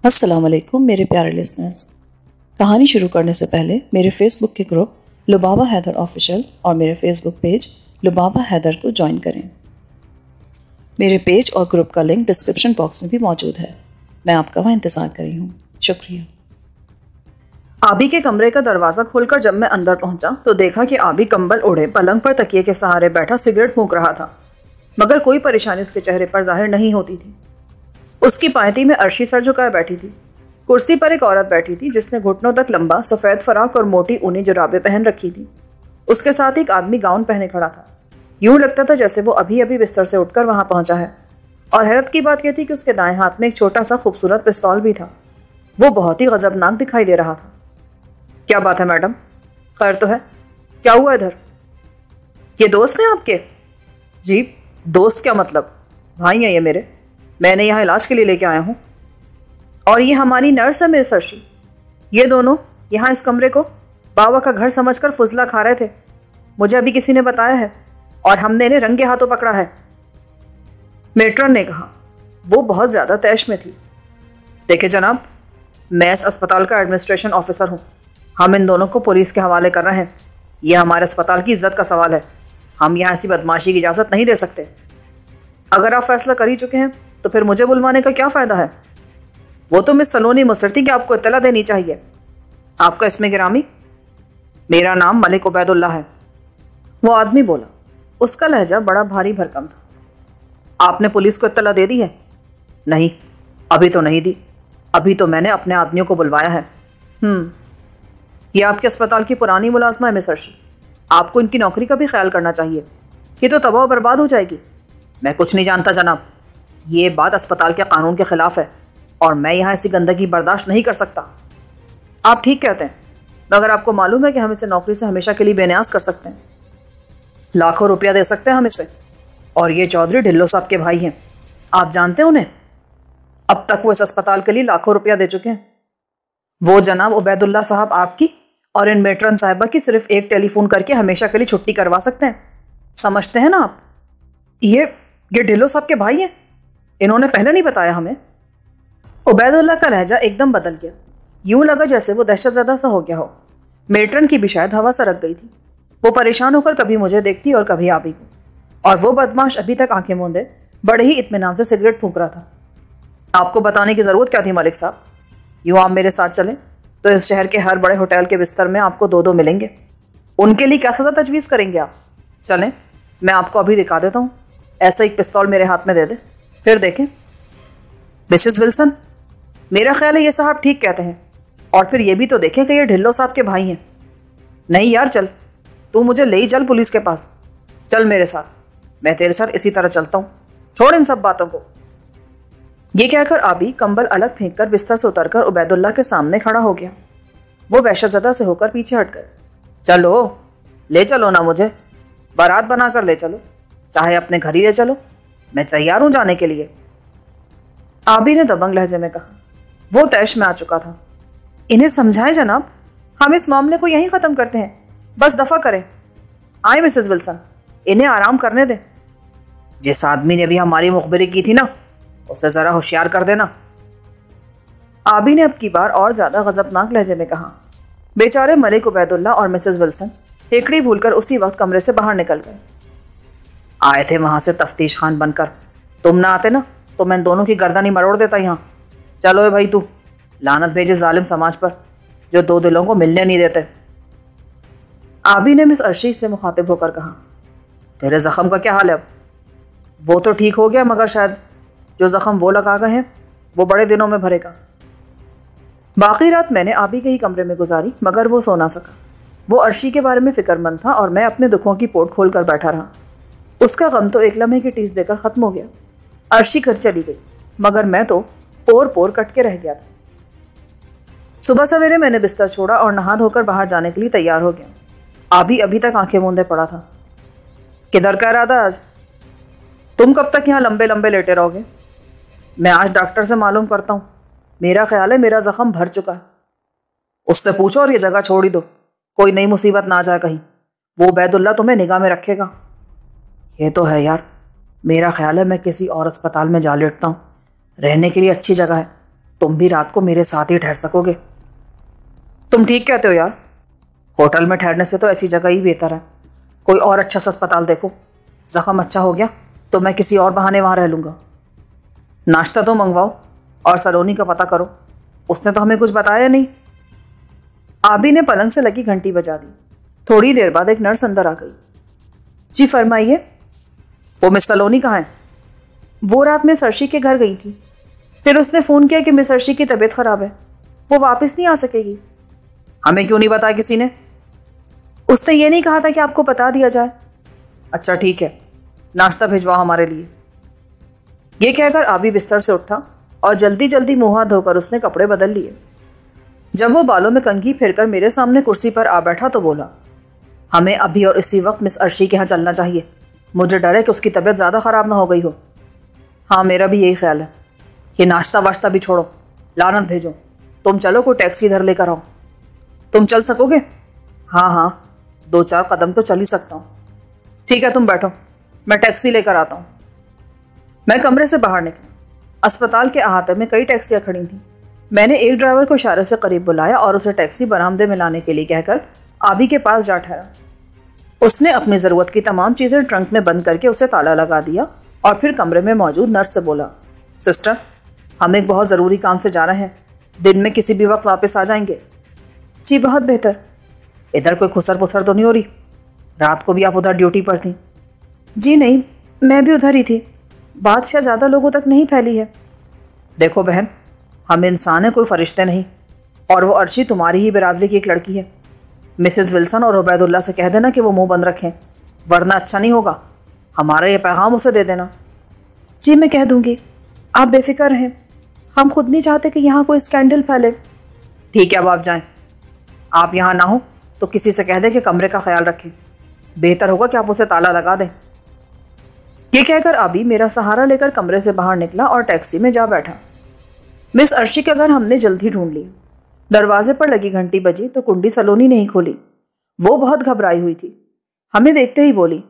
अस्सलाम वालेकुम मेरे प्यारे लिसनर्स। कहानी शुरू करने से पहले मेरे फेसबुक के ग्रुप लुबाबा हैदर ऑफिशियल और मेरे फेसबुक पेज लुबाबा हैदर को ज्वाइन करें। मेरे पेज और ग्रुप का लिंक डिस्क्रिप्शन बॉक्स में भी मौजूद है। मैं आपका वहाँ इंतज़ार कर रही हूँ। शुक्रिया। आबी के कमरे का दरवाज़ा खोलकर जब मैं अंदर पहुंचा तो देखा कि आबी कंबल ओढ़े पलंग पर तकिए के सहारे बैठा सिगरेट फूंक रहा था, मगर कोई परेशानी उसके चेहरे पर जाहिर नहीं होती थी। उसकी पायती में अर्शी सर झुकाए बैठी थी। कुर्सी पर एक औरत बैठी थी जिसने घुटनों तक लंबा सफ़ेद फराक और मोटी ऊनी जुराबें पहन रखी थी। उसके साथ एक आदमी गाउन पहने खड़ा था। यूं लगता था जैसे वो अभी अभी बिस्तर से उठकर वहां पहुंचा है। और हैरत की बात यह थी कि उसके दाएं हाथ में एक छोटा सा खूबसूरत पिस्तौल भी था। वो बहुत ही गजबनाक दिखाई दे रहा था। क्या बात है मैडम, खैर तो है? क्या हुआ इधर? ये दोस्त हैं आपके? जी, दोस्त क्या मतलब, भाई हैं ये मेरे। मैंने यहाँ इलाज के लिए लेके आया हूँ। और ये हमारी नर्स है मिस अर्शी। ये दोनों यहाँ इस कमरे को बाबा का घर समझकर फुजला खा रहे थे। मुझे अभी किसी ने बताया है और हमने इन्हें रंगे हाथों पकड़ा है, मेट्रन ने कहा। वो बहुत ज़्यादा तैश में थी। देखे जनाब, मैं इस अस्पताल का एडमिनिस्ट्रेशन ऑफिसर हूँ। हम इन दोनों को पुलिस के हवाले कर रहे हैं। यह हमारे अस्पताल की इज्जत का सवाल है। हम यहाँ ऐसी बदमाशी की इजाज़त नहीं दे सकते। अगर आप फैसला कर ही चुके हैं तो फिर मुझे बुलवाने का क्या फ़ायदा है? वो तो मिस सलोनी मुसरती की आपको इत्तला देनी चाहिए। आपका इसमें गिरामी? मेरा नाम मलिक उबैदुल्ला है, वो आदमी बोला। उसका लहजा बड़ा भारी भरकम था। आपने पुलिस को इत्तला दे दी है? नहीं, अभी तो नहीं दी। अभी तो मैंने अपने आदमियों को बुलवाया है। ये आपके अस्पताल की पुरानी मुलाजमा है मिस अर्शी। आपको इनकी नौकरी का भी ख्याल करना चाहिए। ये तो तबाह बर्बाद हो जाएगी। मैं कुछ नहीं जानता जनाब। ये बात अस्पताल के कानून के खिलाफ है और मैं यहाँ ऐसी गंदगी बर्दाश्त नहीं कर सकता। आप ठीक कहते हैं, मगर आपको मालूम है कि हम इसे नौकरी से हमेशा के लिए बेनियाज कर सकते हैं। लाखों रुपया दे सकते हैं हम इसे। और ये चौधरी ढिल्लो साहब के भाई हैं, आप जानते हैं उन्हें? अब तक वो इस अस्पताल के लिए लाखों रुपया दे चुके हैं। वो जनाब उबैदुल्ला साहब आपकी और इन मेट्रन साहिबा की सिर्फ एक टेलीफोन करके हमेशा के लिए छुट्टी करवा सकते हैं। समझते हैं ना आप? ये ढिल्लो साहब के भाई हैं। इन्होंने पहले नहीं बताया हमें। उबैदुल्ला का लहजा एकदम बदल गया। यूं लगा जैसे वो दहशतज़दा सा हो गया हो। मेट्रन की भी शायद हवा सरक गई थी। वो परेशान होकर कभी मुझे देखती और कभी आबी को। और वो बदमाश अभी तक आंखें मूंदे बड़े ही इत्मीनान से सिगरेट फूंक रहा था। आपको बताने की ज़रूरत क्या थी मलिक साहब? यूँ आप मेरे साथ चलें तो इस शहर के हर बड़े होटल के बिस्तर में आपको दो दो मिलेंगे। उनके लिए क्या सज़ा तजवीज़ करेंगे आप? चलें, मैं आपको अभी दिखा देता हूँ। ऐसा एक पिस्तौल मेरे हाथ में दे दे, फिर देखें। मिसेस विल्सन, मेरा ख्याल है ये साहब ठीक कहते हैं। और फिर ये भी तो देखें कि ये ढिल्लो साहब के भाई हैं। नहीं यार, चल, तू मुझे ले ही चल पुलिस के पास। चल मेरे साथ, मैं तेरे साथ इसी तरह चलता हूँ। छोड़ इन सब बातों को। ये कहकर आबी कंबल अलग फेंककर बिस्तर से उतरकर उबैदुल्ला के सामने खड़ा हो गया। वो वहशतज़दा से होकर पीछे हट गए। चलो, ले चलो ना मुझे, बारात बनाकर ले चलो, चाहे अपने घर ही ले चलो। मैं तैयार हूं जाने के लिए। आबी ने दबंग लहजे में कहा। वो तैश में आ चुका था। इन्हें समझाएं जनाब, हम इस मामले को यहीं ख़त्म करते हैं। बस दफ़ा करें। आए मिसेस विल्सन, इन्हें आराम करने दें। जिस आदमी ने भी हमारी मुखबिरी की थी ना, उसे ज़रा होशियार कर देना। आबी ने अब की बार और ज़्यादा गज़बनाक लहजे में कहा। बेचारे मलिक उबैदुल्ला और मिसेस विल्सन हेकड़ी भूलकर उसी वक्त कमरे से बाहर निकल गए। आए थे वहां से तफ्तीश खान बनकर। तुम ना आते ना तो मैं दोनों की गर्दन ही मरोड़ देता यहाँ। चलो ए भाई, तू लानत भेजे जालिम समाज पर जो दो दिलों को मिलने नहीं देते। आबी ने मिस अर्शी से मुखातिब होकर कहा। तेरे जख्म का क्या हाल है अब? वो तो ठीक हो गया, मगर शायद जो जख्म वो लगा गए हैं वो बड़े दिनों में भरेगा। बाकी रात मैंने आबी के ही कमरे में गुजारी, मगर वो सो ना सका। वो अर्शी के बारे में फिक्रमंद था और मैं अपने दुखों की पोट खोल कर बैठा रहा। उसका गम तो एक लम्हे की टीस देकर खत्म हो गया। अर्शी घर चली गई, मगर मैं तो पोर पोर कट के रह गया था। सुबह सवेरे मैंने बिस्तर छोड़ा और नहा धोकर बाहर जाने के लिए तैयार हो गया। आबी अभी तक आंखें मूंदे पड़ा था। किधर का इरादा आज? तुम कब तक यहाँ लंबे लंबे लेटे रहोगे? मैं आज डॉक्टर से मालूम करता हूँ। मेरा ख्याल है मेरा जख्म भर चुका है। उससे पूछो और ये जगह छोड़ ही दो, कोई नई मुसीबत ना आ जाए कहीं। वो उबैदुल्ला तुम्हें निगाह में रखेगा। ये तो है यार, मेरा ख्याल है मैं किसी और अस्पताल में जा लेटता हूँ। रहने के लिए अच्छी जगह है, तुम भी रात को मेरे साथ ही ठहर सकोगे। तुम ठीक कहते हो यार, होटल में ठहरने से तो ऐसी जगह ही बेहतर है। कोई और अच्छा सा अस्पताल देखो। जख्म अच्छा हो गया तो मैं किसी और बहाने वहां रह लूंगा। नाश्ता तो मंगवाओ और सलोनी का पता करो, उसने तो हमें कुछ बताया नहीं। आबी ने पलंग से लगी घंटी बजा दी। थोड़ी देर बाद एक नर्स अंदर आ गई। जी फरमाइए। वो मिस सलोनी कहाँ है? वो रात मिस अर्शी के घर गई थी, फिर उसने फोन किया कि मिस अर्शी की तबीयत खराब है, वो वापस नहीं आ सकेगी। हमें क्यों नहीं बताया किसी ने? उसने ये नहीं कहा था कि आपको बता दिया जाए। अच्छा ठीक है, नाश्ता भिजवाओ हमारे लिए। ये कहकर आबी बिस्तर से उठा और जल्दी जल्दी मुंह हाथ धोकर उसने कपड़े बदल लिए। जब वो बालों में कंघी फेरकर मेरे सामने कुर्सी पर आ बैठा तो बोला, हमें अभी और इसी वक्त मिस अर्शी के यहाँ चलना चाहिए। मुझे डर है कि उसकी तबीयत ज़्यादा ख़राब ना हो गई हो। हाँ मेरा भी यही ख्याल है। ये नाश्ता वाश्ता भी छोड़ो, लानत भेजो। तुम चलो, कोई टैक्सी इधर लेकर आओ। तुम चल सकोगे? हाँ हाँ, 2-4 कदम तो चल ही सकता हूँ। ठीक है तुम बैठो, मैं टैक्सी लेकर आता हूँ। मैं कमरे से बाहर निकला। अस्पताल के अहाते में कई टैक्सियां खड़ी थीं। मैंने एक ड्राइवर को इशारे से करीब बुलाया और उसे टैक्सी बरामदे में लाने के लिए कहकर आबी के पास जा ठहरा। उसने अपनी ज़रूरत की तमाम चीज़ें ट्रंक में बंद करके उसे ताला लगा दिया और फिर कमरे में मौजूद नर्स से बोला, सिस्टर हम एक बहुत ज़रूरी काम से जा रहे हैं, दिन में किसी भी वक्त वापस आ जाएंगे। जी बहुत बेहतर। इधर कोई खुसर पुसर तो नहीं हो रही? रात को भी आप उधर ड्यूटी पर थी? जी नहीं, मैं भी उधर ही थी। बात शायद ज़्यादा लोगों तक नहीं फैली है। देखो बहन, हम इंसान हैं, कोई फरिश्ते नहीं। और वो अर्शी तुम्हारी ही बिरादरी की एक लड़की है। मिसेस विल्सन और उबैदुल्ला से कह देना कि वो मुंह बंद रखें, वरना अच्छा नहीं होगा। हमारा ये पैगाम उसे दे देना। जी मैं कह दूंगी, आप बेफिक्र रहें। हम खुद नहीं चाहते कि यहाँ कोई स्कैंडल फैले। ठीक है अब आप जाएं। आप यहाँ ना हो तो किसी से कह दें कि कमरे का ख्याल रखें। बेहतर होगा कि आप उसे ताला लगा दें। ये कहकर आबी मेरा सहारा लेकर कमरे से बाहर निकला और टैक्सी में जा बैठा। मिस अर्शी का घर हमने जल्दी ढूंढ लिया। दरवाजे पर लगी घंटी बजी तो कुंडी सलोनी नहीं खोली। वो बहुत घबराई हुई थी। हमें देखते ही बोली,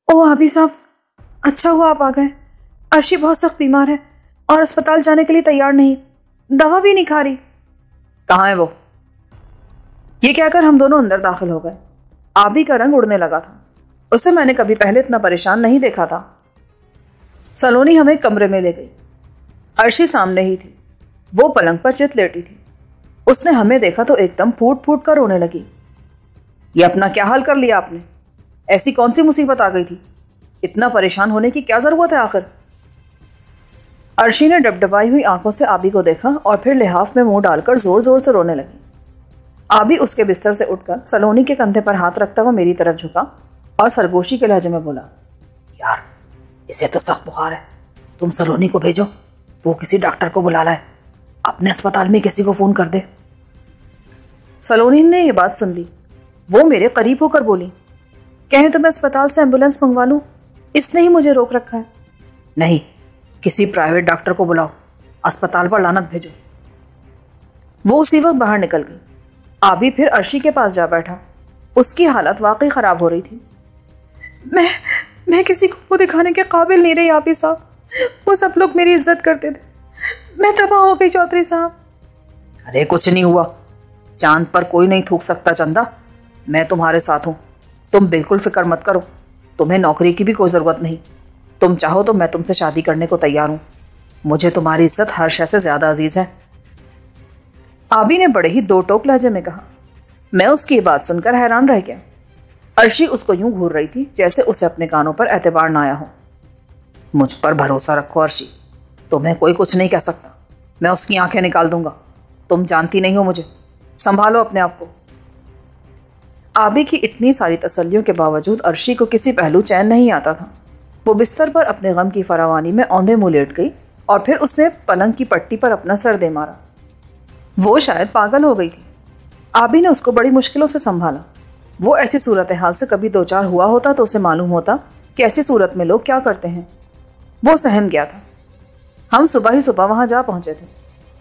ओह आबी साहब, अच्छा हुआ आप आ गए। अर्शी बहुत सख्त बीमार है और अस्पताल जाने के लिए तैयार नहीं, दवा भी नहीं खा रही। कहाँ है वो? ये कहकर हम दोनों अंदर दाखिल हो गए। आबी का रंग उड़ने लगा था। उसे मैंने कभी पहले इतना परेशान नहीं देखा था। सलोनी हमें कमरे में ले गई। अर्शी सामने ही थी। वो पलंग पर चित लेटी थी। उसने हमें देखा तो एकदम फूट फूट कर रोने लगी। ये अपना क्या हाल कर लिया आपने? ऐसी कौन सी मुसीबत आ गई थी? इतना परेशान होने की क्या जरूरत है आखिर? अर्शी ने डबडबाई हुई आंखों से आबी को देखा और फिर लिहाफ में मुंह डालकर जोर जोर से रोने लगी। आबी उसके बिस्तर से उठकर सलोनी के कंधे पर हाथ रखता हुआ मेरी तरफ झुका और सरगोशी के लहजे में बोला, यार इसे तो सख्त बुखार है, तुम सलोनी को भेजो, वो किसी डॉक्टर को बुला लाए, अपने अस्पताल में किसी को फोन कर दे। सलोनी ने यह बात सुन ली। वो मेरे करीब होकर बोली, कहें तो मैं अस्पताल से एम्बुलेंस मंगवा लूं, इसने ही मुझे रोक रखा है। नहीं, किसी प्राइवेट डॉक्टर को बुलाओ, अस्पताल पर लानत भेजो। वो उसी वक्त बाहर निकल गई। आबी फिर अर्शी के पास जा बैठा। उसकी हालत वाकई खराब हो रही थी। मैं किसी को वो दिखाने के काबिल नहीं रही आबी साहब। वो सब लोग मेरी इज्जत करते थे, मैं तबाह हो गई चौधरी साहब। अरे कुछ नहीं हुआ, चांद पर कोई नहीं थूक सकता चंदा। मैं तुम्हारे साथ हूं, तुम बिल्कुल फिक्र मत करो। तुम्हें नौकरी की भी कोई जरूरत नहीं। तुम चाहो तो मैं तुमसे शादी करने को तैयार हूं। मुझे तुम्हारी इज्जत हर शय से ज्यादा अजीज है। आबी ने बड़े ही दो टोक लहजे में कहा। मैं उसकी बात सुनकर हैरान रह गया। अर्शी उसको यूं घूर रही थी जैसे उसे अपने कानों पर एतबार ना आया हो। मुझ पर भरोसा रखो अर्शी, तुम्हें कोई कुछ नहीं कह सकता। मैं उसकी आंखें निकाल दूंगा। तुम जानती नहीं हो मुझे, संभालो अपने आप को। आबी की इतनी सारी तसल्लियों के बावजूद अर्शी को किसी पहलू चैन नहीं आता था। वो बिस्तर पर अपने गम की फरावानी में औंधे मुंह लेट गई और फिर उसने पलंग की पट्टी पर अपना सर दे मारा। वो शायद पागल हो गई थी। आबी ने उसको बड़ी मुश्किलों से संभाला। वो ऐसी सूरत हाल से कभी 2-4 हुआ होता तो उसे मालूम होता कि ऐसी सूरत में लोग क्या करते हैं। वो सहम गया था। हम सुबह ही सुबह वहां जा पहुंचे थे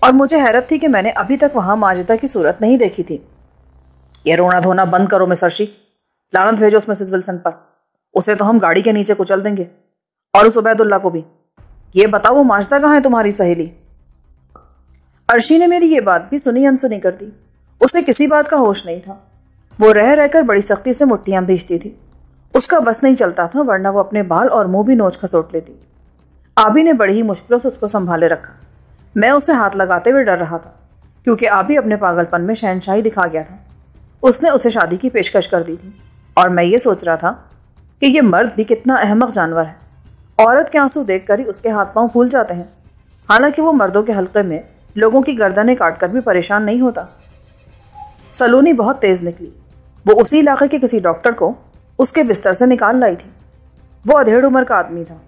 और मुझे हैरत थी कि मैंने अभी तक वहां माजिदा की सूरत नहीं देखी थी। ये रोना धोना बंद करो मिस अर्शी, लानत भेजो उस मिसेस विल्सन पर। उसे तो हम गाड़ी के नीचे कुचल देंगे, और उस उबैदुल्ला को भी। ये बताओ वो माजिदा कहाँ है तुम्हारी सहेली? अर्शी ने मेरी ये बात भी सुनी अनसुनी कर दी। उसे किसी बात का होश नहीं था। वो रह रहकर बड़ी सख्ती से मुट्ठियां भींचती थी। उसका बस नहीं चलता था, वरना वो अपने बाल और मुंह भी नोच खसोट लेती। आबी ने बड़ी ही मुश्किलों से उसको संभाले रखा। मैं उसे हाथ लगाते हुए डर रहा था, क्योंकि आबी अपने पागलपन में शहनशाही दिखा गया था। उसने उसे शादी की पेशकश कर दी थी, और मैं ये सोच रहा था कि ये मर्द भी कितना अहमक जानवर है। औरत के आंसू देखकर ही उसके हाथ पांव फूल जाते हैं। हालांकि वो मर्दों के हल्के में लोगों की गर्दनें काटकर भी परेशान नहीं होता। सलोनी बहुत तेज निकली। वो उसी इलाके के किसी डॉक्टर को उसके बिस्तर से निकाल लाई थी। वो अधेड़ उम्र का आदमी था।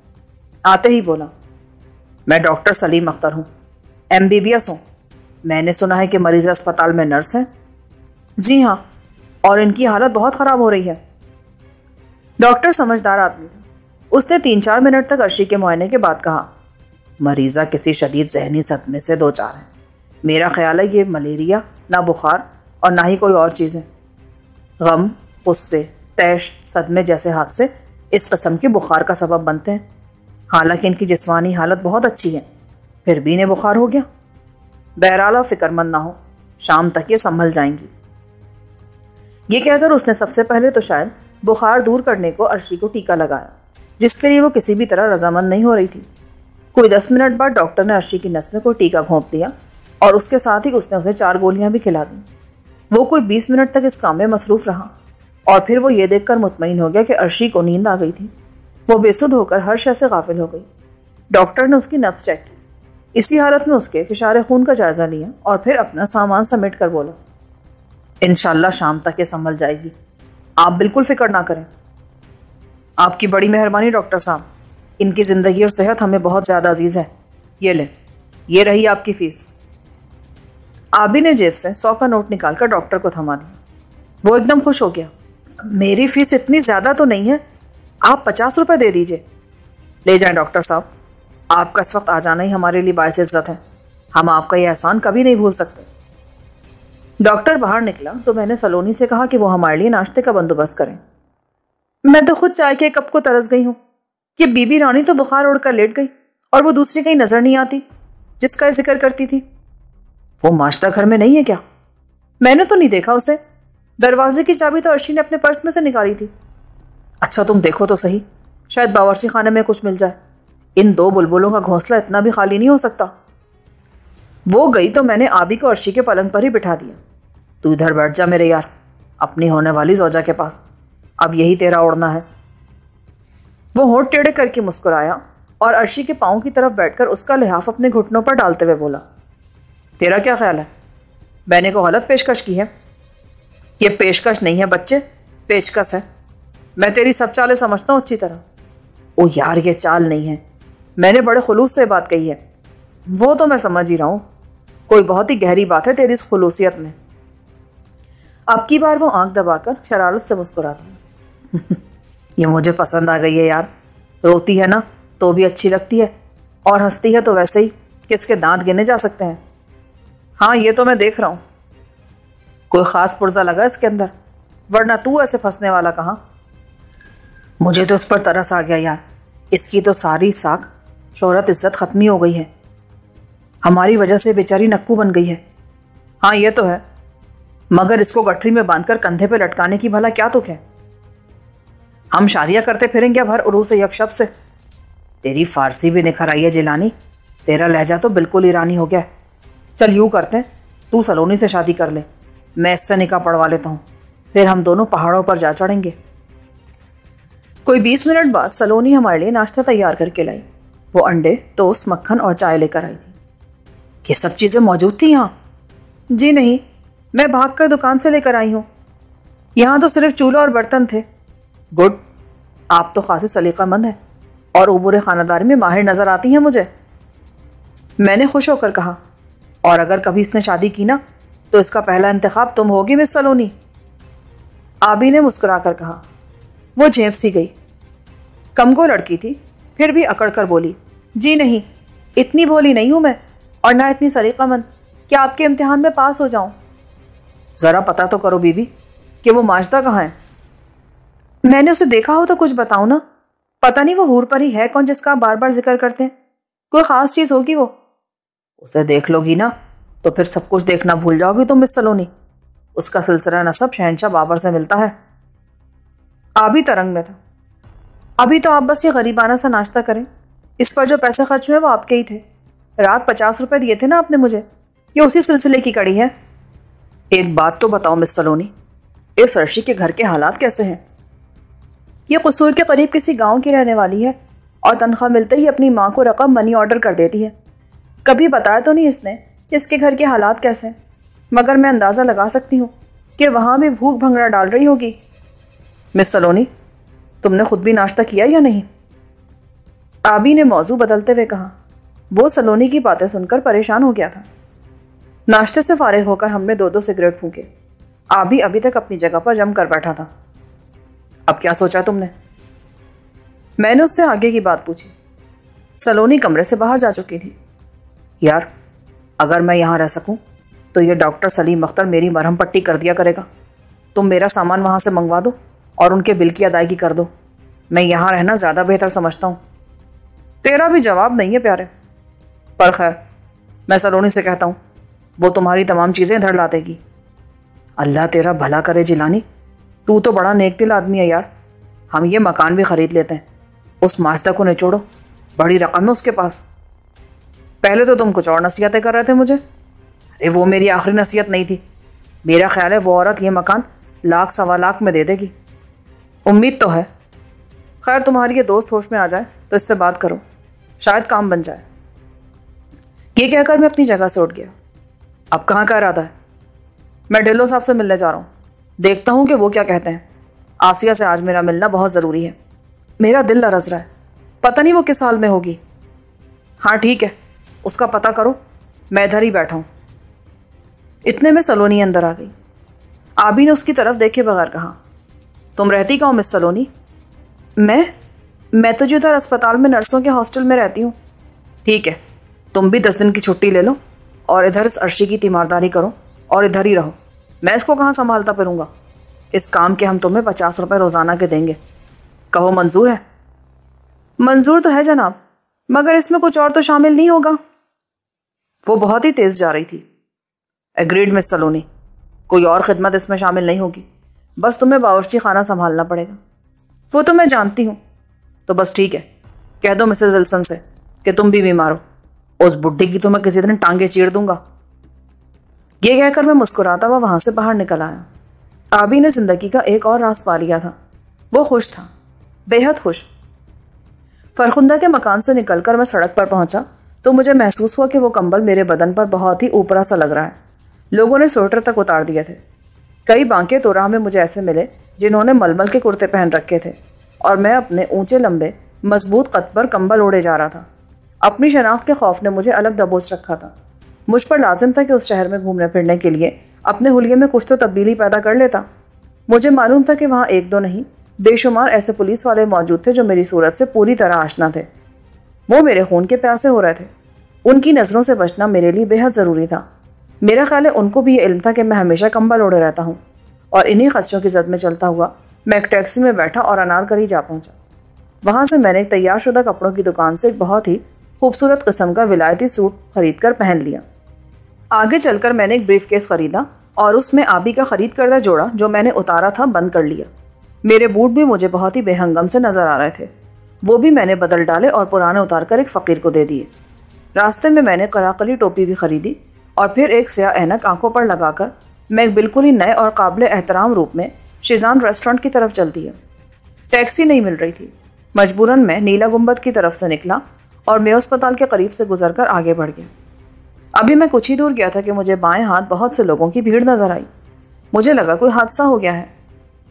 आते ही बोला, मैं डॉक्टर सलीम अख्तर हूँ, MBBS हूँ। मैंने सुना है कि मरीज अस्पताल में नर्स हैं। जी हाँ, और इनकी हालत बहुत खराब हो रही है। डॉक्टर समझदार आदमी था। उसने 3-4 मिनट तक अर्शी के मुआयने के बाद कहा, मरीजा किसी शदीद जहनी सदमे से दो चार है। मेरा ख्याल है ये मलेरिया, ना बुखार और ना ही कोई और चीज़ है। गम, गुस्से, तैश, सदमे जैसे हादसे इस किस्म के बुखार का सबब बनते हैं। हालांकि इनकी जिस्मानी हालत बहुत अच्छी है, फिर भी इन्हें बुखार हो गया। बहरहाल फिक्रमंद ना हो, शाम तक ये संभल जाएंगी। ये कहकर उसने सबसे पहले तो शायद बुखार दूर करने को अर्शी को टीका लगाया, जिसके लिए वो किसी भी तरह रजामंद नहीं हो रही थी। कोई 10 मिनट बाद डॉक्टर ने अर्शी की नस में कोई टीका घोंप दिया, और उसके साथ ही उसने उसे 4 गोलियां भी खिला दी। वो कोई 20 मिनट तक इस काम में मसरूफ रहा, और फिर वो ये देखकर मुतमईन हो गया कि अर्शी को नींद आ गई थी। वो बेसुध होकर हर शय से गाफिल हो गई। डॉक्टर ने उसकी नब्ज चेक की। इसी हालत में उसके फिशारे खून का जायजा लिया, और फिर अपना सामान समेट कर बोला, इंशाल्लाह शाम तक ये संभल जाएगी, आप बिल्कुल फिक्र ना करें। आपकी बड़ी मेहरबानी डॉक्टर साहब, इनकी ज़िंदगी और सेहत हमें बहुत ज़्यादा अजीज़ है। ये ले, ये रही आपकी फ़ीस। आबी ने जेब से 100 का नोट निकालकर डॉक्टर को थमा दिया। वो एकदम खुश हो गया। मेरी फ़ीस इतनी ज़्यादा तो नहीं है, आप 50 रुपये दे दीजिए। ले जाएं डॉक्टर साहब, आपका इस वक्त आ जाना ही हमारे लिए बाइस इज्जत है। हम आपका ये एहसान कभी नहीं भूल सकते। डॉक्टर बाहर निकला तो मैंने सलोनी से कहा कि वो हमारे लिए नाश्ते का बंदोबस्त करें। मैं तो खुद चाय के कप को तरस गई हूँ। ये बीबी रानी तो बुखार उड़कर लेट गई, और वो दूसरी कहीं नजर नहीं आती जिसका जिक्र करती थी। वो माश्ता घर में नहीं है क्या? मैंने तो नहीं देखा उसे। दरवाजे की चाबी तो अर्शी ने अपने पर्स में से निकाली थी। अच्छा तुम देखो तो सही, शायद बावर्ची खाने में कुछ मिल जाए। इन 2 बुलबुलों का घोंसला इतना भी खाली नहीं हो सकता। वो गई तो मैंने आबी को अर्शी के पलंग पर ही बिठा दिया। तू इधर बैठ जा मेरे यार, अपनी होने वाली जोजा के पास। अब यही तेरा उड़ना है। वो होंठ टेढ़े करके मुस्कुराया और अर्शी के पाँव की तरफ बैठकर उसका लिहाफ अपने घुटनों पर डालते हुए बोला, तेरा क्या ख्याल है? मैंने को गलत पेशकश की है? ये पेशकश नहीं है बच्चे, पेचकस है। मैं तेरी सब चालें समझता हूँ अच्छी तरह। ओ यार, ये चाल नहीं है, मैंने बड़े खुलूस से बात कही है। वो तो मैं समझ ही रहा हूँ, कोई बहुत ही गहरी बात है तेरी इस खुलूसियत में। अब की बार वो आंख दबाकर शरारत से मुस्कुरा दी। ये मुझे पसंद आ गई है यार। रोती है ना तो भी अच्छी लगती है, और हंसती है तो वैसे ही कि इसके दांत गिने जा सकते हैं। हाँ, ये तो मैं देख रहा हूँ। कोई खास पुर्जा लगा इसके अंदर, वरना तू ऐसे फंसने वाला कहाँ। मुझे तो उस पर तरस आ गया यार। इसकी तो सारी साख शोहरत इज्जत खत्म ही हो गई है। हमारी वजह से बेचारी नक्कू बन गई है। हाँ ये तो है, मगर इसको गठरी में बांधकर कंधे पे लटकाने की भला क्या तुक है? हम शादियां करते फिरेंगे भर उरूस से यकशब से। तेरी फारसी भी निखर आई है जिलानी, तेरा लहजा तो बिल्कुल ईरानी हो गया। चल यूं करते हैं, तू सलोनी से शादी कर ले, मैं इससे निकाह पढ़वा लेता हूँ, फिर हम दोनों पहाड़ों पर जा चढ़ेंगे। कोई 20 मिनट बाद सलोनी हमारे लिए नाश्ता तैयार करके लाई। वो अंडे, टोस्ट, मक्खन और चाय लेकर आई थी। ये सब चीज़ें मौजूद थी यहाँ? जी नहीं, मैं भागकर दुकान से लेकर आई हूँ। यहाँ तो सिर्फ चूल्हा और बर्तन थे। गुड, आप तो खासी सलीकामंद हैं और उमूर खानादारी में माहिर नजर आती हैं मुझे। मैंने खुश होकर कहा, और अगर कभी इसने शादी की ना तो इसका पहला इंतखाब तुम होगी मिस सलोनी। आबी ने मुस्कुराकर कहा। वो झेंप सी गई। कमगो लड़की थी, फिर भी अकड़ कर बोली, जी नहीं, इतनी भोली नहीं हूं मैं, और ना इतनी सलीकामंद कि आपके इम्तिहान में पास हो जाऊं। जरा पता तो करो बीबी कि वो माजदा कहाँ है। मैंने उसे देखा हो तो कुछ बताओ ना। पता नहीं वो हूर पर ही है कौन जिसका आप बार बार जिक्र करते हैं। कोई खास चीज होगी वो। उसे देख लोगी ना तो फिर सब कुछ देखना भूल जाओगी तुम मिस सलोनी। उसका सिलसिला नसब शहंशाह बाबर से मिलता है। आबी तरंग में था। अभी तो आप बस ये गरीबाना सा नाश्ता करें, इस पर जो पैसे खर्च हुए वो आपके ही थे। रात 50 रुपए दिए थे ना आपने मुझे, ये उसी सिलसिले की कड़ी है। एक बात तो बताओ मिस सलोनी, इस अर्शी के घर के हालात कैसे हैं? ये कसूर के करीब किसी गांव की रहने वाली है और तनख्वाह मिलते ही अपनी माँ को रकम मनी ऑर्डर कर देती है। कभी बताया तो नहीं इसने कि इसके घर के हालात कैसे हैं, मगर मैं अंदाज़ा लगा सकती हूँ कि वहाँ भी भूख भंगड़ा डाल रही होगी। मिस सलोनी, तुमने खुद भी नाश्ता किया या नहीं? आबी ने मौजू बदलते हुए कहा। वो सलोनी की बातें सुनकर परेशान हो गया था। नाश्ते से फारिग होकर हमने 2-2 सिगरेट फूके। आबी अभी तक अपनी जगह पर जम कर बैठा था। अब क्या सोचा तुमने? मैंने उससे आगे की बात पूछी। सलोनी कमरे से बाहर जा चुकी थी। यार, अगर मैं यहाँ रह सकूं तो ये डॉक्टर सलीम अख्तर मेरी मरहम पट्टी कर दिया करेगा। तुम मेरा सामान वहाँ से मंगवा दो और उनके बिल की अदायगी कर दो। मैं यहाँ रहना ज़्यादा बेहतर समझता हूँ। तेरा भी जवाब नहीं है प्यारे, पर खैर मैं सलोनी से कहता हूँ, वो तुम्हारी तमाम चीज़ें इधर ला देगी। अल्लाह तेरा भला करे जिलानी, तू तो बड़ा नेक दिल आदमी है यार। हम ये मकान भी खरीद लेते हैं। उस मास्टर को निचोड़ो, बड़ी रकम है उसके पास। पहले तो तुम कुछ और नसीहतें कर रहे थे मुझे। अरे वो मेरी आखिरी नसीहत नहीं थी। मेरा ख्याल है वो औरत ये मकान 1,00,000-1.25 लाख में दे देगी। उम्मीद तो है। खैर, तुम्हारी ये दोस्त होश में आ जाए तो इससे बात करो, शायद काम बन जाए। ये कहकर मैं अपनी जगह से उठ गया। अब कहाँ का इरादा है? मैं ढिल्लो साहब से मिलने जा रहा हूँ। देखता हूँ कि वो क्या कहते हैं। आसिया से आज मेरा मिलना बहुत ज़रूरी है। मेरा दिल लरज़ रहा है, पता नहीं वो किस हाल में होगी। हाँ ठीक है, उसका पता करो, मैं इधर ही बैठा हूँ। इतने में सलोनी अंदर आ गई। आबी ने उसकी तरफ देखे बगैर कहा, तुम रहती कहाँ हो मिस सलोनी? मैं तो जो इधर अस्पताल में नर्सों के हॉस्टल में रहती हूँ। ठीक है, तुम भी 10 दिन की छुट्टी ले लो और इधर इस अर्शी की तीमारदारी करो और इधर ही रहो। मैं इसको कहाँ संभालता फिरूंगा? इस काम के हम तुम्हें 50 रुपए रोज़ाना के देंगे। कहो मंजूर है? मंजूर तो है जनाब, मगर इसमें कुछ और तो शामिल नहीं होगा। वो बहुत ही तेज जा रही थी। एग्रीड मिस सलोनी, कोई और खिदमत इसमें शामिल नहीं होगी। बस तुम्हें बावर्ची खाना संभालना पड़ेगा। वो तो मैं जानती हूँ। तो बस ठीक है, कह दो मिसेस विल्सन से कि तुम भी बीमार हो। उस बुड्ढी की तो मैं किसी दिन टांगे चीर दूंगा। ये कहकर मैं मुस्कुराता हुआ वहां से बाहर निकल आया। आबी ने जिंदगी का एक और राज पा लिया था। वो खुश था, बेहद खुश। फरखुंदा के मकान से निकलकर मैं सड़क पर पहुंचा तो मुझे महसूस हुआ कि वो कंबल मेरे बदन पर बहुत ही ऊपरा सा लग रहा है। लोगों ने स्वेटर तक उतार दिए थे। कई बांके तो राह में मुझे ऐसे मिले जिन्होंने मलमल के कुर्ते पहन रखे थे और मैं अपने ऊंचे लंबे मजबूत कद पर कंबल ओढ़े जा रहा था। अपनी शनाख्त के खौफ ने मुझे अलग दबोच रखा था। मुझ पर लाजिम था कि उस शहर में घूमने फिरने के लिए अपने हुलिये में कुछ तो तब्दीली पैदा कर लेता। मुझे मालूम था कि वहाँ 1-2 नहीं, बेशुमार ऐसे पुलिस वाले मौजूद थे जो मेरी सूरत से पूरी तरह आशना थे। वो मेरे खून के प्यासे हो रहे थे। उनकी नज़रों से बचना मेरे लिए बेहद ज़रूरी था। मेरा ख्याल है उनको भी ये इल्म था कि मैं हमेशा कंबल ओढ़े रहता हूँ। और इन्हीं खदशों की जद में चलता हुआ मैं एक टैक्सी में बैठा और अनारकली जा पहुँचा। वहाँ से मैंने एक तैयारशुदा कपड़ों की दुकान से एक बहुत ही खूबसूरत किस्म का विलायती सूट खरीद कर पहन लिया। आगे चलकर मैंने एक ब्रीफ केस खरीदा और उसमें आबी का खरीद करदा जोड़ा जो मैंने उतारा था बंद कर लिया। मेरे बूट भी मुझे बहुत ही बेहंगम से नजर आ रहे थे। वो भी मैंने बदल डाले और पुराने उतार कर एक फ़कीर को दे दिए। रास्ते में मैंने कराकली टोपी भी खरीदी और फिर एक स्याह ऐनक आंखों पर लगाकर मैं एक बिल्कुल ही नए और काबिल एहतराम रूप में शिजान रेस्टोरेंट की तरफ चल दिया। टैक्सी नहीं मिल रही थी। मजबूरन मैं नीला गुंबद की तरफ से निकला और मेयो अस्पताल के करीब से गुजरकर आगे बढ़ गया। अभी मैं कुछ ही दूर गया था कि मुझे बाएं हाथ बहुत से लोगों की भीड़ नजर आई। मुझे लगा कोई हादसा हो गया है।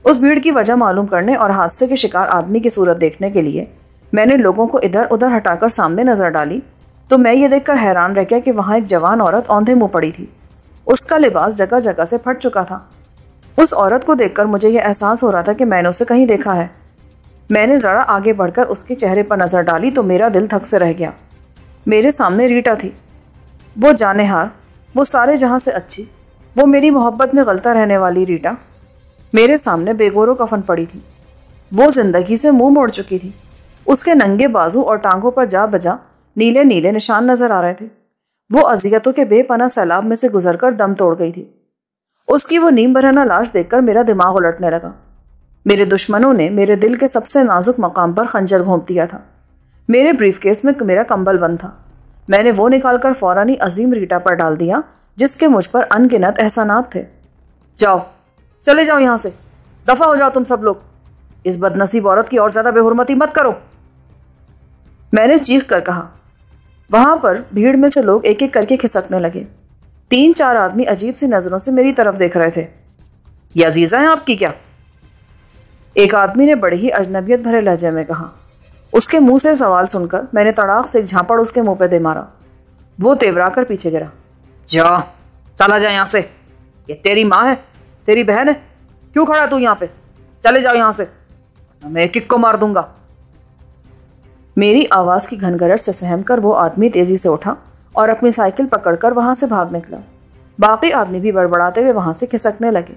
उस भीड़ की वजह मालूम करने और हादसे के शिकार आदमी की सूरत देखने के लिए मैंने लोगों को इधर उधर हटाकर सामने नजर डाली तो मैं ये देखकर हैरान रह गया कि वहाँ एक जवान औरत औंधे मुँह पड़ी थी। उसका लिबास जगह जगह से फट चुका था। उस औरत को देखकर मुझे यह एहसास हो रहा था कि मैंने उसे कहीं देखा है। मैंने ज़रा आगे बढ़कर उसके चेहरे पर नज़र डाली तो मेरा दिल थक से रह गया। मेरे सामने रीटा थी, वो जानेहार, वो सारे जहाँ से अच्छी, वो मेरी मोहब्बत में गलता रहने वाली रीटा मेरे सामने बेगोरो कफन पड़ी थी। वो जिंदगी से मुंह मोड़ चुकी थी। उसके नंगे बाजू और टांगों पर जा बजा नीले नीले निशान नजर आ रहे थे। वो अजियतों के बेपनाह सैलाब में से गुजरकर दम तोड़ गई थी। उसकी वो नीम बरहना लाश देखकर मेरा दिमाग उलटने लगा। मेरे दुश्मनों ने मेरे दिल के सबसे नाजुक मकाम पर खंजर घोंप दिया था। मेरे ब्रीफकेस में मेरा कंबल बंद था। मैंने वो निकालकर फौरन ही अजीम रीटा पर डाल दिया, जिसके मुझ पर अनगिनत एहसानात थे। जाओ, चले जाओ यहां से, दफा हो जाओ तुम सब लोग। इस बदनसीब औरत की और ज्यादा बेहुरमती मत करो, मैंने चीख कर कहा। वहां पर भीड़ में से लोग एक एक करके खिसकने लगे। 3-4 आदमी अजीब सी नजरों से मेरी तरफ देख रहे थे। ये अजीजा है आपकी क्या? एक आदमी ने बड़े ही अजनबियत भरे लहजे में कहा। उसके मुंह से सवाल सुनकर मैंने तड़ाक से एक झापड़ उसके मुंह पे दे मारा। वो तेवरा कर पीछे गिरा। जा, चला जा यहां से। ये तेरी माँ है, तेरी बहन है, क्यों खड़ा तू यहां पे? चले जाओ यहां से, मैं एक एक को मार दूंगा। मेरी आवाज की घनघरट से सहमकर वो आदमी तेजी से उठा और अपनी साइकिल पकड़कर वहां से भाग निकला। बाकी आदमी भी बड़बड़ाते हुए वहां से खिसकने लगे।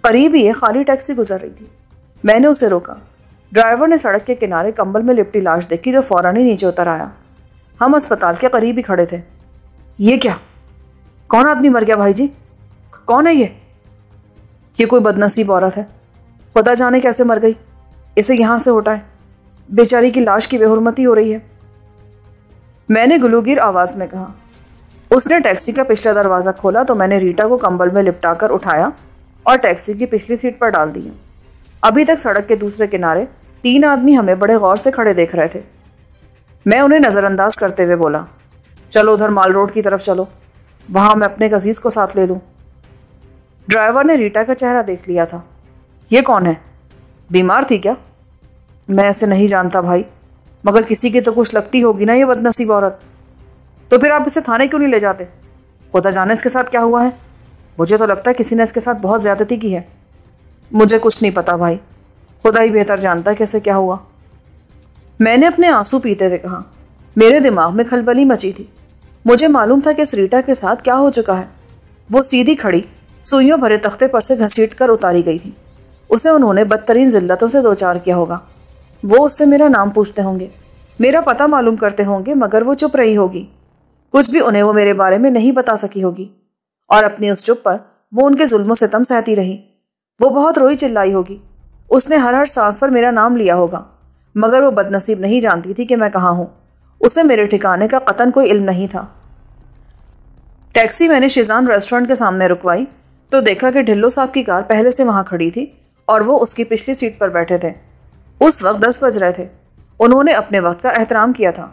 करीब ही एक खाली टैक्सी गुजर रही थी। मैंने उसे रोका। ड्राइवर ने सड़क के किनारे कंबल में लिपटी लाश देखी, जो फौरन ही नीचे उतर आया। हम अस्पताल के करीब ही खड़े थे। ये क्या, कौन आदमी मर गया भाई जी? कौन है ये कोई बदनसीब औरत है, खुदा जाने कैसे मर गई। इसे यहां से उठाए, बेचारी की लाश की बेहुरमती हो रही है, मैंने गुलूगीर आवाज में कहा। उसने टैक्सी का पिछला दरवाजा खोला तो मैंने रीटा को कंबल में लिपटाकर उठाया और टैक्सी की पिछली सीट पर डाल दिया। अभी तक सड़क के दूसरे किनारे 3 आदमी हमें बड़े गौर से खड़े देख रहे थे। मैं उन्हें नजरअंदाज करते हुए बोला, चलो उधर माल रोड की तरफ चलो, वहां मैं अपने अजीज को साथ ले लूं। ड्राइवर ने रीटा का चेहरा देख लिया था। ये कौन है, बीमार थी क्या? मैं ऐसे नहीं जानता भाई, मगर किसी की तो कुछ लगती होगी ना ये बदनसीब औरत। तो फिर आप इसे थाने क्यों नहीं ले जाते? खुदा जाने इसके साथ क्या हुआ है। मुझे तो लगता है किसी ने इसके साथ बहुत ज्यादती की है। मुझे कुछ नहीं पता भाई, खुदा ही बेहतर जानता है कैसे क्या हुआ, मैंने अपने आंसू पीते हुए कहा। मेरे दिमाग में खलबली मची थी। मुझे मालूम था कि इस रीटा के साथ क्या हो चुका है। वो सीधी खड़ी सुइयों भरे तख्ते पर से घसीट कर उतारी गई थी। उसे उन्होंने बदतरीन जिल्लतों से 2-4 किया होगा। वो उससे मेरा नाम पूछते होंगे, मेरा पता मालूम करते होंगे, मगर वो चुप रही होगी। कुछ भी उन्हें वो मेरे बारे में नहीं बता सकी होगी और अपनी उस चुप पर वो उनके जुल्मों सितम सहती रही। वो बहुत रोई चिल्लाई होगी। उसने हर सांस पर मेरा नाम लिया होगा, मगर वो बदनसीब नहीं जानती थी कि मैं कहाँ हूं। उसे मेरे ठिकाने का कतन कोई इल्म नहीं था। टैक्सी मैंने शिजान रेस्टोरेंट के सामने रुकवाई तो देखा कि ढिल्लो साहब की कार पहले से वहां खड़ी थी और वो उसकी पिछली सीट पर बैठे थे। उस वक्त 10 बज रहे थे। उन्होंने अपने वक्त का एहतराम किया था।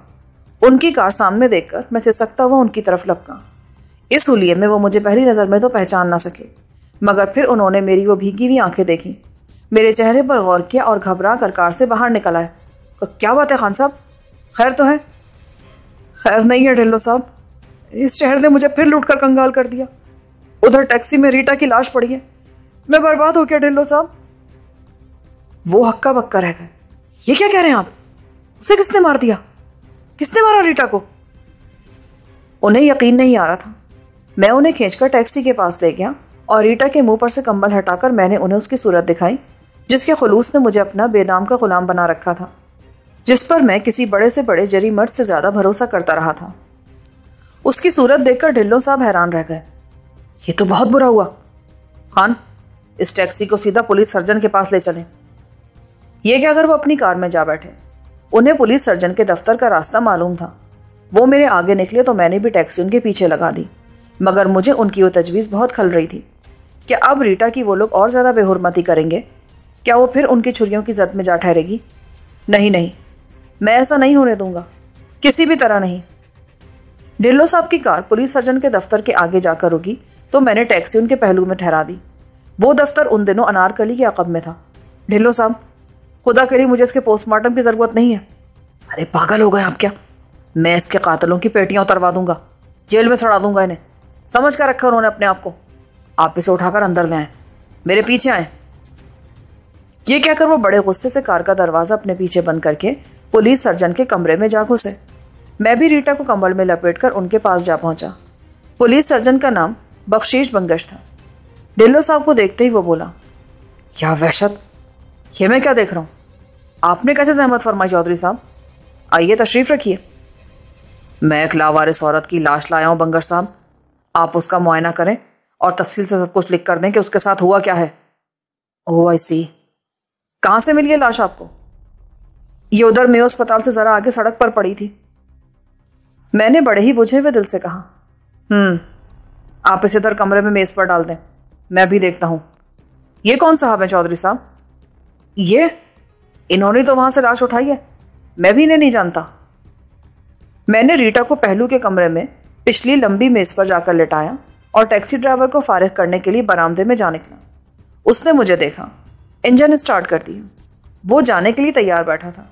उनकी कार सामने देखकर मैं सिसकता हुआ उनकी तरफ लपका। इस हुलिये में वो मुझे पहली नजर में तो पहचान ना सके, मगर फिर उन्होंने मेरी वो भीगी हुई आंखें देखी, मेरे चेहरे पर गौर किया और घबरा कर कार से बाहर निकल आए। क्या बात है खान साहब, खैर तो है? खैर नहीं है ढिल्लो साहब, इस शहर ने मुझे फिर लूट कर कंगाल कर दिया। उधर टैक्सी में रीटा की लाश पड़ी है, मैं बर्बाद हो गया ढिल्लो साहब। वो हक्का बक्का रह गए। ये क्या कह रहे हैं आप? उसे किसने मार दिया? किसने मारा रीटा को? उन्हें यकीन नहीं आ रहा था। मैं उन्हें खींचकर टैक्सी के पास ले गया और रीटा के मुंह पर से कंबल हटाकर मैंने उन्हें उसकी सूरत दिखाई, जिसके खुलूस ने मुझे अपना बेदाम का गुलाम बना रखा था, जिस पर मैं किसी बड़े से बड़े जरी मर्द से ज्यादा भरोसा करता रहा था। उसकी सूरत देखकर ढिल्लो साहब हैरान रह गए। ये तो बहुत बुरा हुआ। खान, इस टैक्सी को सीधा पुलिस सर्जन के पास ले चलें। ये क्या अगर वो अपनी कार में जा बैठे। उन्हें पुलिस सर्जन के दफ्तर का रास्ता मालूम था। वो मेरे आगे निकले तो मैंने भी टैक्सी उनके पीछे लगा दी, मगर मुझे उनकी वो तजवीज़ बहुत खल रही थी। क्या अब रीटा की वो लोग और ज़्यादा बेहुरमती करेंगे? क्या वो फिर उनकी छुरियों की जद में जा ठहरेगी? नहीं नहीं, मैं ऐसा नहीं होने दूंगा, किसी भी तरह नहीं। ढिल्लो साहब की कार पुलिस सर्जन के दफ्तर के आगे जाकर रुकी तो मैंने टैक्सी उनके पहलू में ठहरा दी। वो दफ्तर उन दिनों अनारकली के अकब में था। ढिल्लो साहब, खुदा के लिए मुझे इसके पोस्टमार्टम की ज़रूरत नहीं है। अरे पागल हो गए आप क्या? मैं इसके कातलों की पेटियां उतरवा दूंगा, जेल में सड़ा दूंगा इन्हें। समझ कर रखा उन्होंने अपने आप को। आप इसे उठाकर अंदर ले आए, मेरे पीछे आए। ये कहकर वो बड़े गुस्से से कार का दरवाजा अपने पीछे बंद करके पुलिस सर्जन के कमरे में जा घुसे। मैं भी रीटा को कंबल में लपेटकर उनके पास जा पहुंचा। पुलिस सर्जन का नाम बख्शीश बंगश था। ढिल्लो साहब को देखते ही वो बोला, क्या वहशत, ये मैं क्या देख रहा हूं? आपने कैसे जहमत फरमाई चौधरी साहब? आइए तशरीफ रखिए। मैं एक लावारिस औरत की लाश लाया हूं बंगर साहब। आप उसका मुआयना करें और तफसील से सब कुछ लिख कर दें कि उसके साथ हुआ क्या है। ओह आई सी। कहां से मिली ये लाश आपको? ये उधर मेयो अस्पताल से जरा आगे सड़क पर पड़ी थी। मैंने बड़े ही बुझे हुए दिल से कहा, आप इसे इधर कमरे में मेज पर डाल दें, मैं भी देखता हूं। ये कौन साहब है चौधरी साहब? ये इन्होंने तो वहां से लाश उठाई है, मैं भी इन्हें नहीं जानता। मैंने रीटा को पहलू के कमरे में पिछली लंबी मेज पर जाकर लेटाया और टैक्सी ड्राइवर को फारिग करने के लिए बरामदे में जा निकला। उसने मुझे देखा, इंजन स्टार्ट कर दिया। वो जाने के लिए तैयार बैठा था।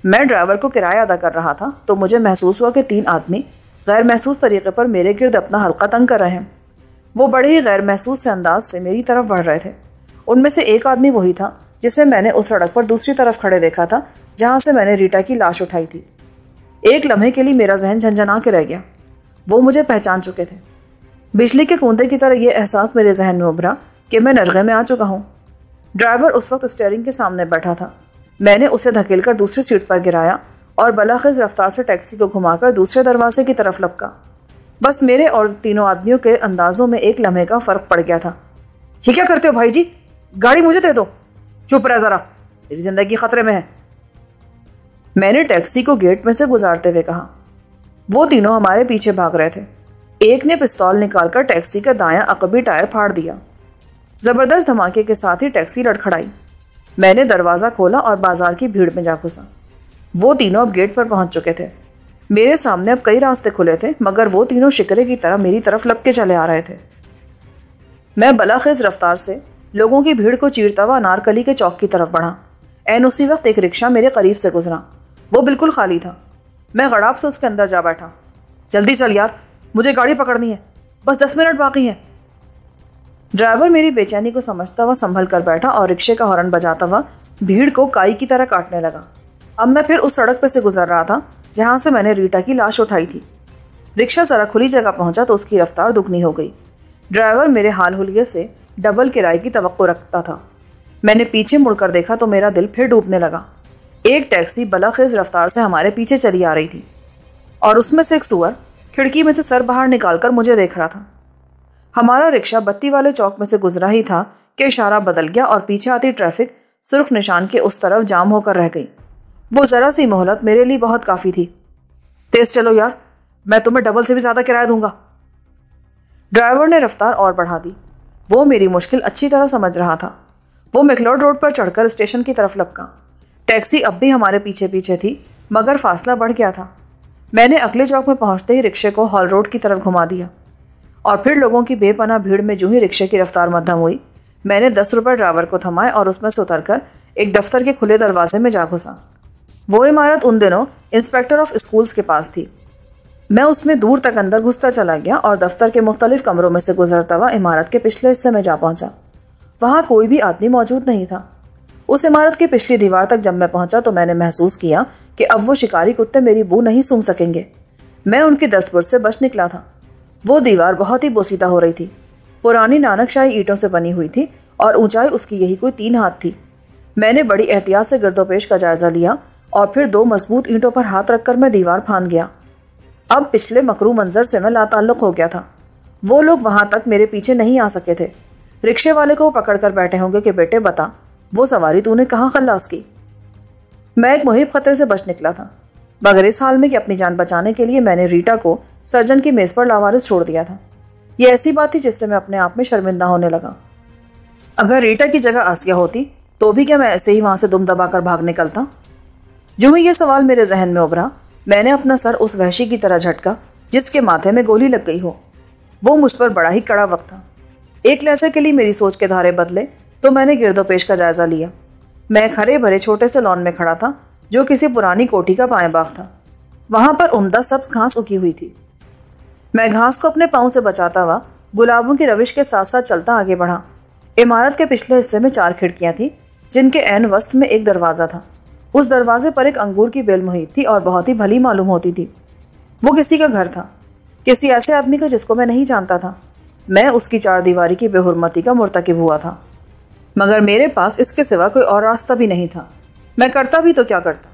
मैं ड्राइवर को किराया अदा कर रहा था तो मुझे महसूस हुआ कि 3 आदमी गैर महसूस तरीके पर मेरे गिर्द अपना हल्का तंग कर रहे हैं। वो बड़े ही गैर महसूस से अंदाज से मेरी तरफ बढ़ रहे थे। उनमें से एक आदमी वही था जिसे मैंने उस सड़क पर दूसरी तरफ खड़े देखा था जहां से मैंने रीटा की लाश उठाई थी। एक लम्हे के लिए मेरा जहन झंझना के रह गया। वो मुझे पहचान चुके थे। बिजली के कूंदे की तरह यह एहसास मेरे जहन में उभरा कि मैं नरगे में आ चुका हूँ। ड्राइवर उस वक्त स्टीयरिंग के सामने बैठा था। मैंने उसे धकेलकर दूसरी सीट पर गिराया और बलाखिज रफ्तार से टैक्सी को घुमाकर दूसरे दरवाजे की तरफ लपका। बस मेरे और तीनों आदमियों के अंदाजों में एक लम्हे का फर्क पड़ गया था। ये क्या करते हो भाई जी? गाड़ी मुझे दे दो। चुप रह जरा, तेरी जिंदगी खतरे में है, मैंने टैक्सी को गेट में से गुजारते हुए कहा। वो तीनों हमारे पीछे भाग रहे थे। एक ने पिस्तौल निकालकर टैक्सी का दायां अकबी टायर फाड़ दिया। जबरदस्त धमाके के साथ ही टैक्सी लड़खड़ाई। मैंने दरवाजा खोला और बाजार की भीड़ में जा घुसा। वो तीनों अब गेट पर पहुंच चुके थे। मेरे सामने अब कई रास्ते खुले थे, मगर वो तीनों शिकरे की तरह मेरी तरफ लपके चले आ रहे थे। मैं बलाखेज रफ्तार से लोगों की भीड़ को चीरता हुआ अनारकली के चौक की तरफ बढ़ा। ऐन उसी वक्त एक रिक्शा मेरे करीब से गुजरा। वो बिल्कुल खाली था। मैं गड़ाप से उसके अंदर जा बैठा। जल्दी चल यार, मुझे गाड़ी पकड़नी है, बस 10 मिनट बाकी हैं। ड्राइवर मेरी बेचैनी को समझता हुआ संभल कर बैठा और रिक्शे का हॉर्न बजाता हुआ भीड़ को काई की तरह काटने लगा। अब मैं फिर उस सड़क पर से गुजर रहा था जहां से मैंने रीटा की लाश उठाई थी। रिक्शा जरा खुली जगह पहुंचा तो उसकी रफ्तार दुगनी हो गई। ड्राइवर मेरे हाल हुलिये से डबल किराए की तवक्को रखता था। मैंने पीछे मुड़कर देखा तो मेरा दिल फिर डूबने लगा। एक टैक्सी बलाखेज रफ्तार से हमारे पीछे चली आ रही थी और उसमें से एक सुअर खिड़की में से सर बाहर निकालकर मुझे देख रहा था। हमारा रिक्शा बत्ती वाले चौक में से गुजरा ही था कि इशारा बदल गया और पीछे आती ट्रैफिक सुर्ख निशान के उस तरफ जाम होकर रह गई। वो जरा सी मोहलत मेरे लिए बहुत काफी थी। तेज चलो यार, मैं तुम्हें डबल से भी ज्यादा किराया दूंगा। ड्राइवर ने रफ्तार और बढ़ा दी। वो मेरी मुश्किल अच्छी तरह समझ रहा था। वो मैक्लोड रोड पर चढ़कर स्टेशन की तरफ लपका। टैक्सी अब भी हमारे पीछे पीछे थी, मगर फासला बढ़ गया था। मैंने अगले चौक में पहुंचते ही रिक्शे को हॉल रोड की तरफ घुमा दिया और फिर लोगों की बेपनाह भीड़ में जो ही रिक्शे की रफ्तार मध्यम हुई, मैंने 10 रुपये ड्राइवर को थमाए और उसमें से उतरकर एक दफ्तर के खुले दरवाजे में जा घुसा। वो इमारत उन दिनों इंस्पेक्टर ऑफ स्कूल्स के पास थी। मैं उसमें दूर तक अंदर घुसता चला गया और दफ्तर के मुख्तलिफ कमरों में से गुजरता हुआ इमारत के पिछले हिस्से में जा पहुंचा। वहां कोई भी आदमी मौजूद नहीं था। उस इमारत की पिछली दीवार तक जब मैं पहुंचा तो मैंने महसूस किया कि अब वो शिकारी कुत्ते मेरी बू नहीं सूंघ सकेंगे। मैं उनकी दस्तबुर्द से बच निकला था। वो दीवार बहुत ही बोसीदा हो रही थी। पुरानी नानकशाही ईंटों से बनी हुई थी और ऊंचाई उसकी यही कोई 3 हाथ थी। मैंने बड़ी एहतियात से गर्दोपेश का जायजा लिया और फिर 2 मजबूत ईंटों पर हाथ रखकर मैं दीवार फांद गया। अब पिछले मकरू मंजर से मैं लाताल्लुक हो गया था। वो लोग वहां तक मेरे पीछे नहीं आ सके थे। रिक्शे वाले को पकड़ कर बैठे होंगे कि बेटे बता, वो सवारी तूने कहाँ खल्लास की। मैं एक मुहिब खतरे से बच निकला था, मगर इस हाल में कि अपनी जान बचाने के लिए मैंने रीटा को सर्जन की मेज पर लावारिस छोड़ दिया था। यह ऐसी बात थी जिससे मैं अपने आप में शर्मिंदा होने लगा। अगर रीटा की जगह आसिया होती तो भी क्या मैं ऐसे ही वहां से दुम दबाकर भाग निकलता? जो ही यह सवाल मेरे जहन में उभरा, मैंने अपना सर उस वहशी की तरह झटका जिसके माथे में गोली लग गई हो। वो मुझ पर बड़ा ही कड़ा वक्त था। एक लहजे के लिए मेरी सोच के धारे बदले तो मैंने गिरदोपेश का जायजा लिया। मैं एक हरे भरे छोटे से लॉन में खड़ा था जो किसी पुरानी कोठी का बाएं बाग था। वहां पर उम्दा सब्ज घास उगी हुई थी। मैं घास को अपने पांव से बचाता हुआ गुलाबों की रविश के साथ साथ चलता आगे बढ़ा। इमारत के पिछले हिस्से में 4 खिड़कियां थी जिनके ऐन वस्त में एक दरवाजा था। उस दरवाजे पर एक अंगूर की बेल मुहित थी और बहुत ही भली मालूम होती थी। वो किसी का घर था, किसी ऐसे आदमी का जिसको मैं नहीं जानता था। मैं उसकी 4 दीवारी की बेहुरमती का मुर्तकिब हुआ था, मगर मेरे पास इसके सिवा कोई और रास्ता भी नहीं था। मैं करता भी तो क्या करता।